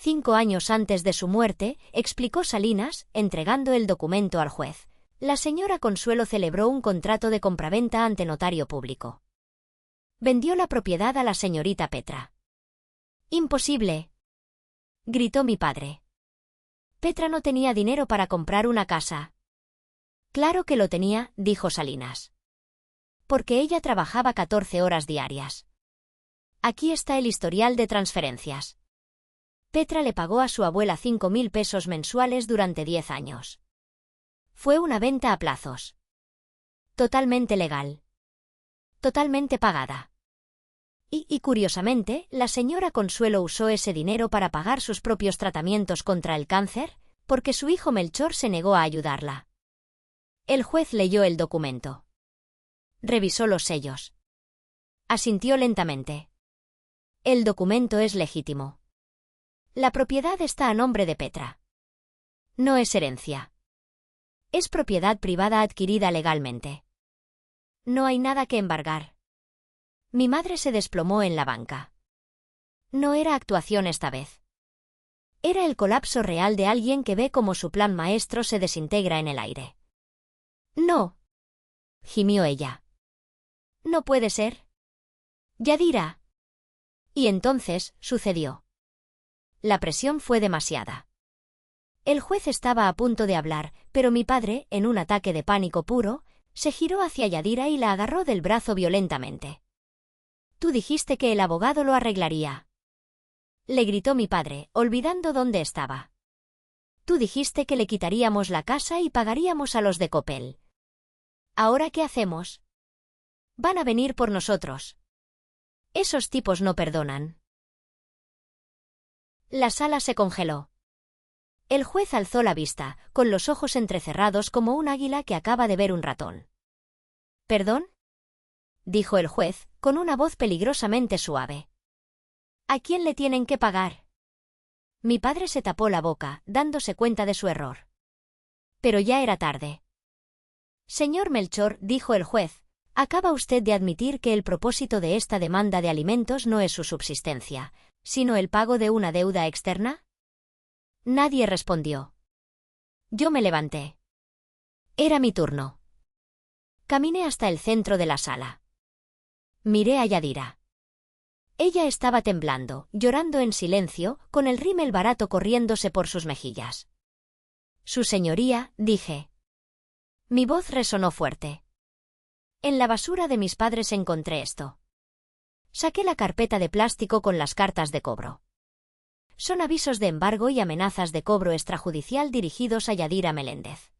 5 años antes de su muerte, explicó Salinas, entregando el documento al juez. La señora Consuelo celebró un contrato de compraventa ante notario público. Vendió la propiedad a la señorita Petra. «¡Imposible!», gritó mi padre. «Petra no tenía dinero para comprar una casa». «Claro que lo tenía», dijo Salinas. «Porque ella trabajaba 14 horas diarias. Aquí está el historial de transferencias. Petra le pagó a su abuela 5.000 pesos mensuales durante 10 años. Fue una venta a plazos. Totalmente legal. Totalmente pagada. Y curiosamente, la señora Consuelo usó ese dinero para pagar sus propios tratamientos contra el cáncer, porque su hijo Melchor se negó a ayudarla». El juez leyó el documento. Revisó los sellos. Asintió lentamente. «El documento es legítimo. La propiedad está a nombre de Petra. No es herencia. Es propiedad privada adquirida legalmente. No hay nada que embargar». Mi madre se desplomó en la banca. No era actuación esta vez. Era el colapso real de alguien que ve cómo su plan maestro se desintegra en el aire. «No», gimió ella. «No puede ser. Yadira». Y entonces, sucedió. La presión fue demasiada. El juez estaba a punto de hablar, pero mi padre, en un ataque de pánico puro, se giró hacia Yadira y la agarró del brazo violentamente. «Tú dijiste que el abogado lo arreglaría», le gritó mi padre, olvidando dónde estaba. «Tú dijiste que le quitaríamos la casa y pagaríamos a los de Copel. ¿Ahora qué hacemos? Van a venir por nosotros. Esos tipos no perdonan». La sala se congeló. El juez alzó la vista, con los ojos entrecerrados como un águila que acaba de ver un ratón. «¿Perdón?», dijo el juez, con una voz peligrosamente suave. «¿A quién le tienen que pagar?». Mi padre se tapó la boca, dándose cuenta de su error. Pero ya era tarde. «Señor Melchor», dijo el juez, «acaba usted de admitir que el propósito de esta demanda de alimentos no es su subsistencia, sino el pago de una deuda externa». Nadie respondió. Yo me levanté. Era mi turno. Caminé hasta el centro de la sala. Miré a Yadira. Ella estaba temblando, llorando en silencio, con el rímel barato corriéndose por sus mejillas. «Su señoría», dije. Mi voz resonó fuerte. En la basura de mis padres encontré esto. Saqué la carpeta de plástico con las cartas de cobro. Son avisos de embargo y amenazas de cobro extrajudicial dirigidos a Yadira Meléndez.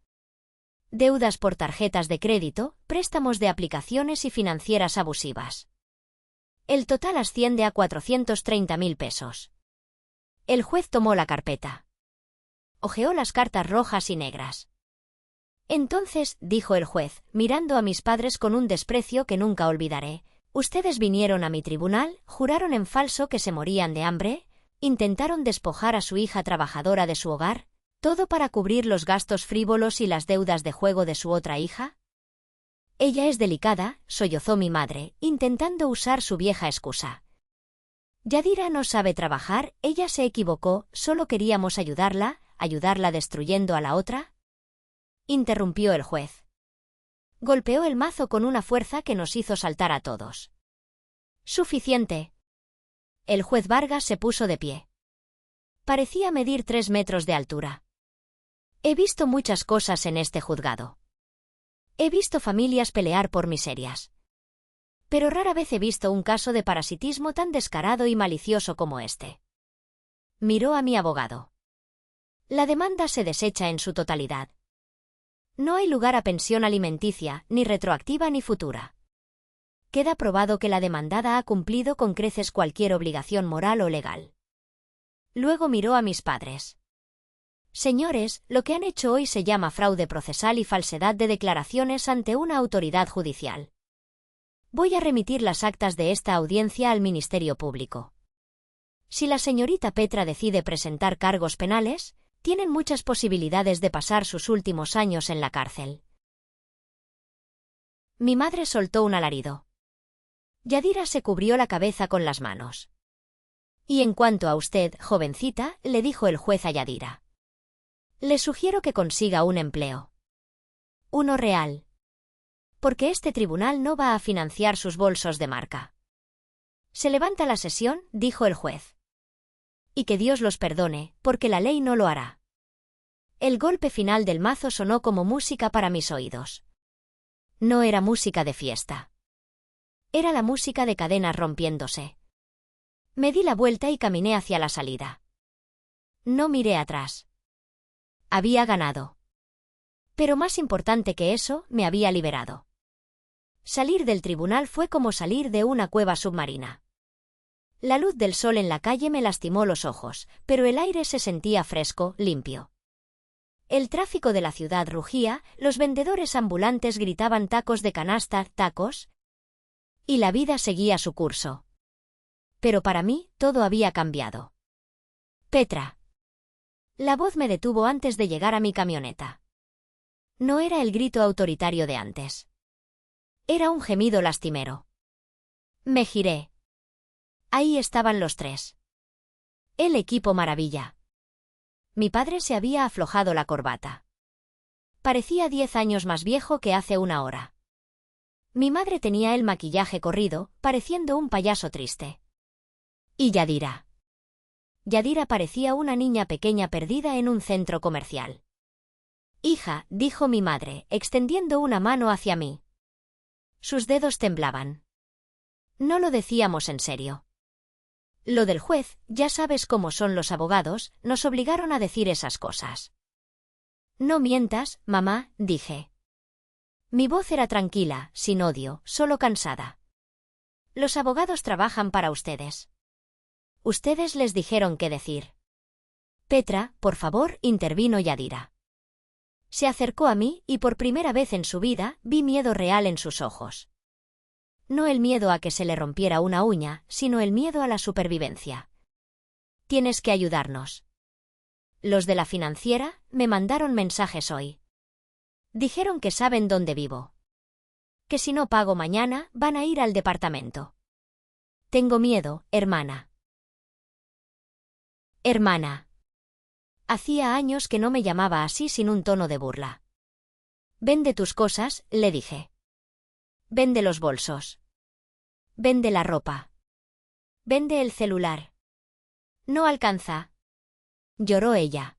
Deudas por tarjetas de crédito, préstamos de aplicaciones y financieras abusivas. El total asciende a 430.000 pesos. El juez tomó la carpeta. Hojeó las cartas rojas y negras. Entonces, dijo el juez, mirando a mis padres con un desprecio que nunca olvidaré, ustedes vinieron a mi tribunal, juraron en falso que se morían de hambre, intentaron despojar a su hija trabajadora de su hogar, todo para cubrir los gastos frívolos y las deudas de juego de su otra hija. Ella es delicada, sollozó mi madre, intentando usar su vieja excusa. Yadira no sabe trabajar, ella se equivocó, solo queríamos ayudarla destruyendo a la otra. Interrumpió el juez. Golpeó el mazo con una fuerza que nos hizo saltar a todos. Suficiente. El juez Vargas se puso de pie. Parecía medir 3 metros de altura. He visto muchas cosas en este juzgado. He visto familias pelear por miserias. Pero rara vez he visto un caso de parasitismo tan descarado y malicioso como este. Miró a mi abogado. La demanda se desecha en su totalidad. No hay lugar a pensión alimenticia, ni retroactiva ni futura. Queda probado que la demandada ha cumplido con creces cualquier obligación moral o legal. Luego miró a mis padres. Señores, lo que han hecho hoy se llama fraude procesal y falsedad de declaraciones ante una autoridad judicial. Voy a remitir las actas de esta audiencia al Ministerio Público. Si la señorita Petra decide presentar cargos penales, tienen muchas posibilidades de pasar sus últimos años en la cárcel. Mi madre soltó un alarido. Yadira se cubrió la cabeza con las manos. Y en cuanto a usted, jovencita, le dijo el juez a Yadira. Le sugiero que consiga un empleo. Uno real. Porque este tribunal no va a financiar sus bolsos de marca. Se levanta la sesión, dijo el juez. Y que Dios los perdone, porque la ley no lo hará. El golpe final del mazo sonó como música para mis oídos. No era música de fiesta. Era la música de cadenas rompiéndose. Me di la vuelta y caminé hacia la salida. No miré atrás. Había ganado. Pero más importante que eso, me había liberado. Salir del tribunal fue como salir de una cueva submarina. La luz del sol en la calle me lastimó los ojos, pero el aire se sentía fresco, limpio. El tráfico de la ciudad rugía, los vendedores ambulantes gritaban tacos de canasta, tacos, y la vida seguía su curso. Pero para mí, todo había cambiado. Petra. La voz me detuvo antes de llegar a mi camioneta. No era el grito autoritario de antes. Era un gemido lastimero. Me giré. Ahí estaban los tres. El equipo maravilla. Mi padre se había aflojado la corbata. Parecía 10 años más viejo que hace una hora. Mi madre tenía el maquillaje corrido, pareciendo un payaso triste. Y Yadira. Yadira parecía una niña pequeña perdida en un centro comercial. Hija, dijo mi madre, extendiendo una mano hacia mí. Sus dedos temblaban. No lo decíamos en serio. Lo del juez, ya sabes cómo son los abogados, nos obligaron a decir esas cosas. No mientas, mamá, dije. Mi voz era tranquila, sin odio, solo cansada. Los abogados trabajan para ustedes. Ustedes les dijeron qué decir. Petra, por favor, intervino Yadira. Se acercó a mí y por primera vez en su vida vi miedo real en sus ojos. No el miedo a que se le rompiera una uña, sino el miedo a la supervivencia. Tienes que ayudarnos. Los de la financiera me mandaron mensajes hoy. Dijeron que saben dónde vivo. Que si no pago mañana, van a ir al departamento. Tengo miedo, hermana. Hermana. Hacía años que no me llamaba así sin un tono de burla. Vende tus cosas, le dije. Vende los bolsos. Vende la ropa. Vende el celular. No alcanza. Lloró ella.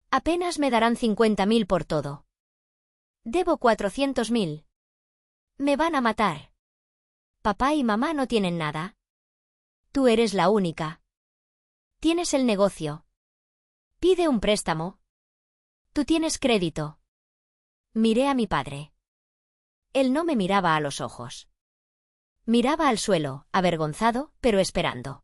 Apenas me darán 50.000 por todo. Debo 400.000. Me van a matar. Papá y mamá no tienen nada. Tú eres la única. Tienes el negocio. Pide un préstamo. Tú tienes crédito. Miré a mi padre. Él no me miraba a los ojos. Miraba al suelo, avergonzado, pero esperando.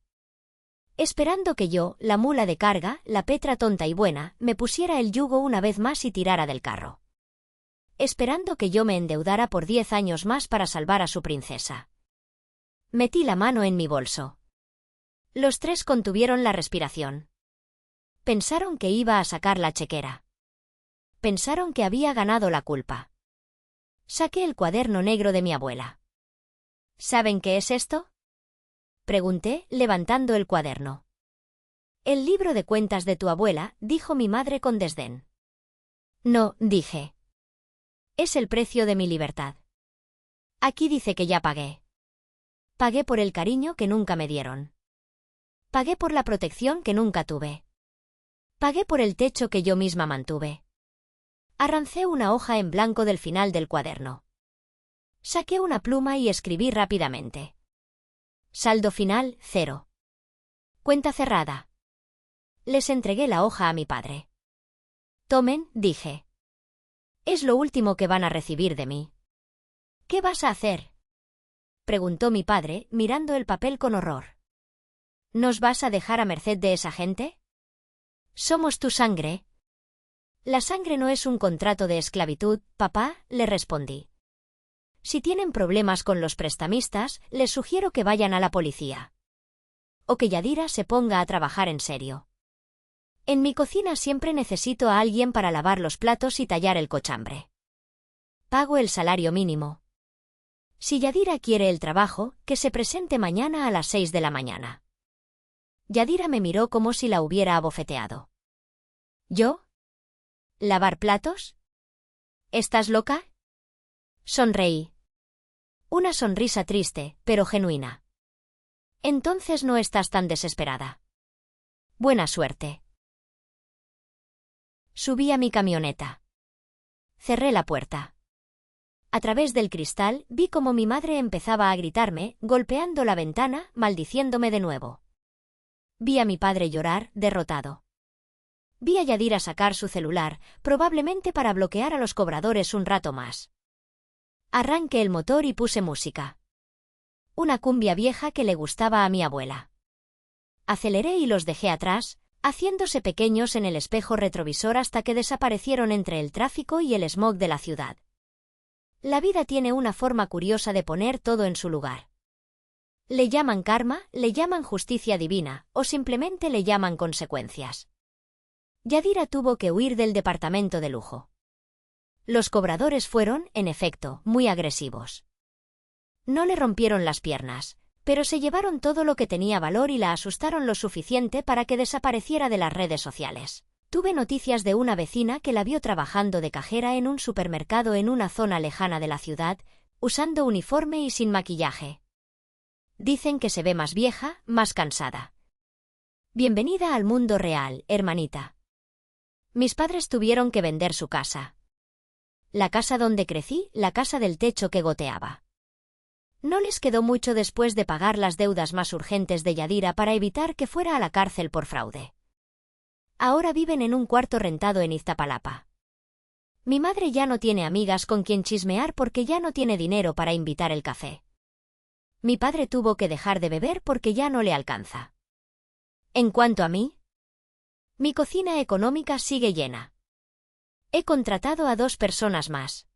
Esperando que yo, la mula de carga, la Petra tonta y buena, me pusiera el yugo una vez más y tirara del carro. Esperando que yo me endeudara por 10 años más para salvar a su princesa. Metí la mano en mi bolso. Los tres contuvieron la respiración. Pensaron que iba a sacar la chequera. Pensaron que había ganado la culpa. Saqué el cuaderno negro de mi abuela. ¿Saben qué es esto? Pregunté, levantando el cuaderno. El libro de cuentas de tu abuela, dijo mi madre con desdén. No, dije. Es el precio de mi libertad. Aquí dice que ya pagué. Pagué por el cariño que nunca me dieron. Pagué por la protección que nunca tuve. Pagué por el techo que yo misma mantuve. Arrancé una hoja en blanco del final del cuaderno. Saqué una pluma y escribí rápidamente. Saldo final, 0. Cuenta cerrada. Les entregué la hoja a mi padre. Tomen, dije. Es lo último que van a recibir de mí. ¿Qué vas a hacer? Preguntó mi padre, mirando el papel con horror. ¿Nos vas a dejar a merced de esa gente? Somos tu sangre. La sangre no es un contrato de esclavitud, papá, le respondí. Si tienen problemas con los prestamistas, les sugiero que vayan a la policía. O que Yadira se ponga a trabajar en serio. En mi cocina siempre necesito a alguien para lavar los platos y tallar el cochambre. Pago el salario mínimo. Si Yadira quiere el trabajo, que se presente mañana a las 6 de la mañana. Yadira me miró como si la hubiera abofeteado. ¿Yo? ¿Lavar platos? ¿Estás loca? Sonreí. Una sonrisa triste, pero genuina. Entonces no estás tan desesperada. Buena suerte. Subí a mi camioneta. Cerré la puerta. A través del cristal vi cómo mi madre empezaba a gritarme, golpeando la ventana, maldiciéndome de nuevo. Vi a mi padre llorar, derrotado. Vi a Yadira sacar su celular, probablemente para bloquear a los cobradores un rato más. Arranqué el motor y puse música. Una cumbia vieja que le gustaba a mi abuela. Aceleré y los dejé atrás, haciéndose pequeños en el espejo retrovisor hasta que desaparecieron entre el tráfico y el smog de la ciudad. La vida tiene una forma curiosa de poner todo en su lugar. Le llaman karma, le llaman justicia divina, o simplemente le llaman consecuencias. Yadira tuvo que huir del departamento de lujo. Los cobradores fueron, en efecto, muy agresivos. No le rompieron las piernas, pero se llevaron todo lo que tenía valor y la asustaron lo suficiente para que desapareciera de las redes sociales. Tuve noticias de una vecina que la vio trabajando de cajera en un supermercado en una zona lejana de la ciudad, usando uniforme y sin maquillaje. Dicen que se ve más vieja, más cansada. Bienvenida al mundo real, hermanita. Mis padres tuvieron que vender su casa. La casa donde crecí, la casa del techo que goteaba. No les quedó mucho después de pagar las deudas más urgentes de Yadira para evitar que fuera a la cárcel por fraude. Ahora viven en un cuarto rentado en Iztapalapa. Mi madre ya no tiene amigas con quien chismear porque ya no tiene dinero para invitar el café. Mi padre tuvo que dejar de beber porque ya no le alcanza. En cuanto a mí, mi cocina económica sigue llena. He contratado a 2 personas más.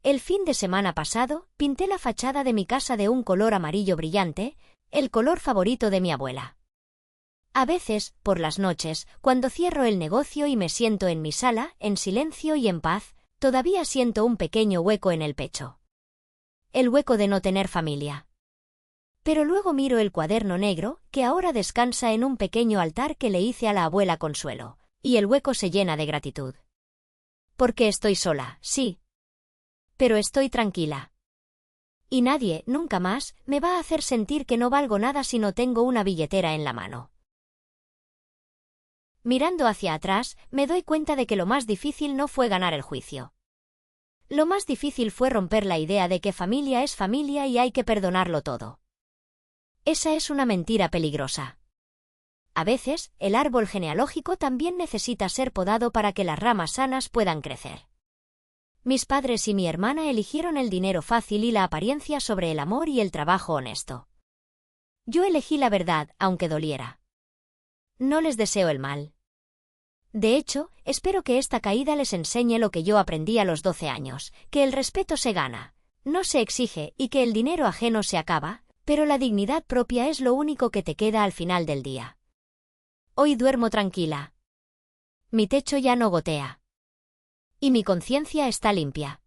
El fin de semana pasado, pinté la fachada de mi casa de un color amarillo brillante, el color favorito de mi abuela. A veces, por las noches, cuando cierro el negocio y me siento en mi sala, en silencio y en paz, todavía siento un pequeño hueco en el pecho. El hueco de no tener familia. Pero luego miro el cuaderno negro, que ahora descansa en un pequeño altar que le hice a la abuela Consuelo, y el hueco se llena de gratitud. Porque estoy sola, sí. Pero estoy tranquila. Y nadie, nunca más, me va a hacer sentir que no valgo nada si no tengo una billetera en la mano. Mirando hacia atrás, me doy cuenta de que lo más difícil no fue ganar el juicio. Lo más difícil fue romper la idea de que familia es familia y hay que perdonarlo todo. Esa es una mentira peligrosa. A veces, el árbol genealógico también necesita ser podado para que las ramas sanas puedan crecer. Mis padres y mi hermana eligieron el dinero fácil y la apariencia sobre el amor y el trabajo honesto. Yo elegí la verdad, aunque doliera. No les deseo el mal. De hecho, espero que esta caída les enseñe lo que yo aprendí a los 12 años, que el respeto se gana, no se exige y que el dinero ajeno se acaba, pero la dignidad propia es lo único que te queda al final del día. Hoy duermo tranquila. Mi techo ya no gotea. Y mi conciencia está limpia.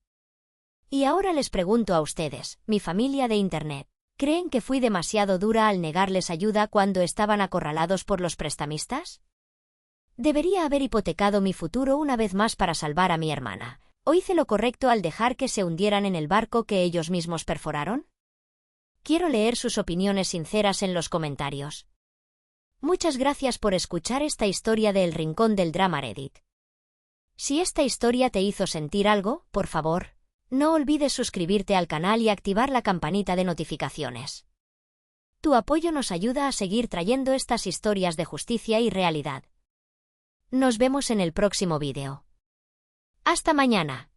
Y ahora les pregunto a ustedes, mi familia de Internet, ¿creen que fui demasiado dura al negarles ayuda cuando estaban acorralados por los prestamistas? ¿Debería haber hipotecado mi futuro una vez más para salvar a mi hermana? ¿O hice lo correcto al dejar que se hundieran en el barco que ellos mismos perforaron? Quiero leer sus opiniones sinceras en los comentarios. Muchas gracias por escuchar esta historia de El Rincón del Drama Reddit. Si esta historia te hizo sentir algo, por favor, no olvides suscribirte al canal y activar la campanita de notificaciones. Tu apoyo nos ayuda a seguir trayendo estas historias de justicia y realidad. Nos vemos en el próximo vídeo. ¡Hasta mañana!